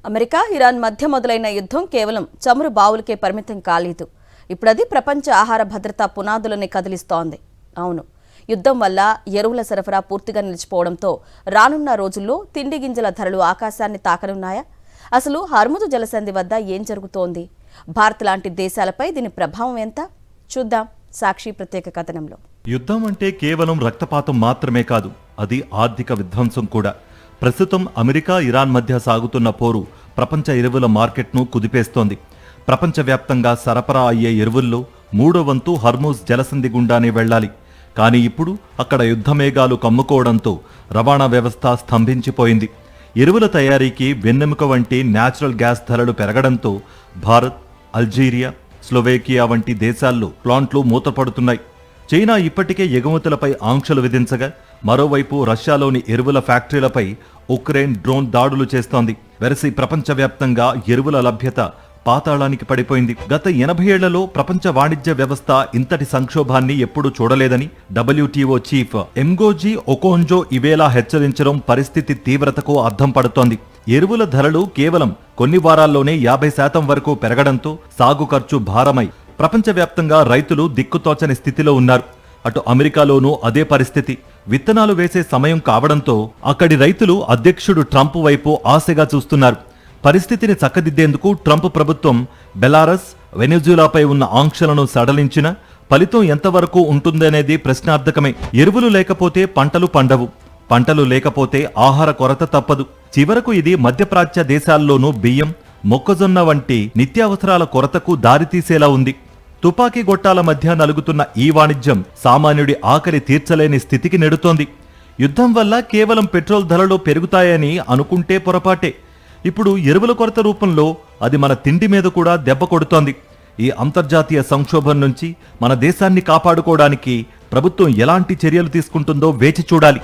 America Iran మధ్య మొదలైన యుద్ధం కేవలం చమురు బావులకే పరిమితం కాలేదు. ఇప్పుడది ప్రపంచ ఆహార భద్రతా పునాదులని కదిలిస్తోంది. అవును, యుద్ధం వల్ల ఎరువుల సరఫరా పూర్తిగా నిలిచిపోవడంతో రానున్న రోజుల్లో తిండి గింజల ధరలు ఆకాశాన్ని తాకనున్నాయా? అసలు హర్ముజు జలసంధి వద్ద ఏం జరుగుతోంది? భారత్ లాంటి దేశాలపై దీని ప్రభావం ఎంత? చూద్దాం సాక్షి ప్రత్యేక కథనంలో. యుద్ధం అంటే కేవలం రక్తపాతం మాత్రమే కాదు, అది ఆర్థిక విధ్వంసం కూడా. ప్రస్తుతం అమెరికా ఇరాన్ మధ్య సాగుతున్న పోరు ప్రపంచ ఎరువుల మార్కెట్ను కుదిపేస్తోంది. ప్రపంచవ్యాప్తంగా సరఫరా అయ్యే ఎరువుల్లో 3వ వంతు హర్ముజ్ జలసంధి గుండానే వెళ్లాలి. కానీ ఇప్పుడు అక్కడ యుద్ధమేఘాలు కమ్ముకోవడంతో రవాణా వ్యవస్థ స్తంభించిపోయింది. ఎరువుల తయారీకి వెన్నెముక వంటి న్యాచురల్ గ్యాస్ ధరలు పెరగడంతో భారత్, అల్జీరియా, స్లోవేకియా వంటి దేశాల్లో ప్లాంట్లు మూతపడుతున్నాయి. చైనా ఇప్పటికే ఎగుమతులపై ఆంక్షలు విధించగా, మరోవైపు రష్యాలోని ఎరువుల ఫ్యాక్టరీలపై ఉక్రెయిన్ డ్రోన్ దాడులు చేస్తోంది. వెరసి ప్రపంచవ్యాప్తంగా ఎరువుల లభ్యత పాతాళానికి పడిపోయింది. గత 80 ఏళ్లలో ప్రపంచ వాణిజ్య వ్యవస్థ ఇంతటి సంక్షోభాన్ని ఎప్పుడూ చూడలేదని WTO చీఫ్ ఎంగోజీ ఒకోంజో ఇవేలా హెచ్చరించడం పరిస్థితి తీవ్రతకు అద్దం పడుతోంది. ఎరువుల ధరలు కేవలం కొన్ని వారాల్లోనే 50% వరకు పెరగడంతో సాగు ఖర్చు భారమై ప్రపంచవ్యాప్తంగా రైతులు దిక్కుతోచని స్థితిలో ఉన్నారు. అటు అమెరికాలోనూ అదే పరిస్థితి. విత్తనాలు వేసే సమయం కావడంతో అక్కడి రైతులు అధ్యక్షుడు ట్రంప్ వైపు ఆశగా చూస్తున్నారు. పరిస్థితిని చక్కదిద్దేందుకు ట్రంప్ ప్రభుత్వం బెలారస్, వెనెజులాపై ఉన్న ఆంక్షలను సడలించిన ఫలితం ఎంతవరకు ఉంటుందనేది ప్రశ్నార్థకమే. ఎరువులు లేకపోతే పంటలు పండవు, పంటలు లేకపోతే ఆహార కొరత తప్పదు. చివరకు ఇది మధ్యప్రాచ్య దేశాల్లోనూ బియ్యం, మొక్కజొన్న వంటి నిత్యావసరాల కొరతకు దారితీసేలా ఉంది. తుపాకీ గొట్టాల మధ్య నలుగుతున్న ఈ వాణిజ్యం సామాన్యుడి ఆకలి తీర్చలేని స్థితికి నెడుతోంది. యుద్ధం వల్ల కేవలం పెట్రోల్ ధరలు పెరుగుతాయని అనుకుంటే పొరపాటే. ఇప్పుడు ఎరువుల కొరత రూపంలో అది మన తిండి మీద కూడా దెబ్బ కొడుతోంది. ఈ అంతర్జాతీయ సంక్షోభం నుంచి మన దేశాన్ని కాపాడుకోవడానికి ప్రభుత్వం ఎలాంటి చర్యలు తీసుకుంటుందో వేచి చూడాలి.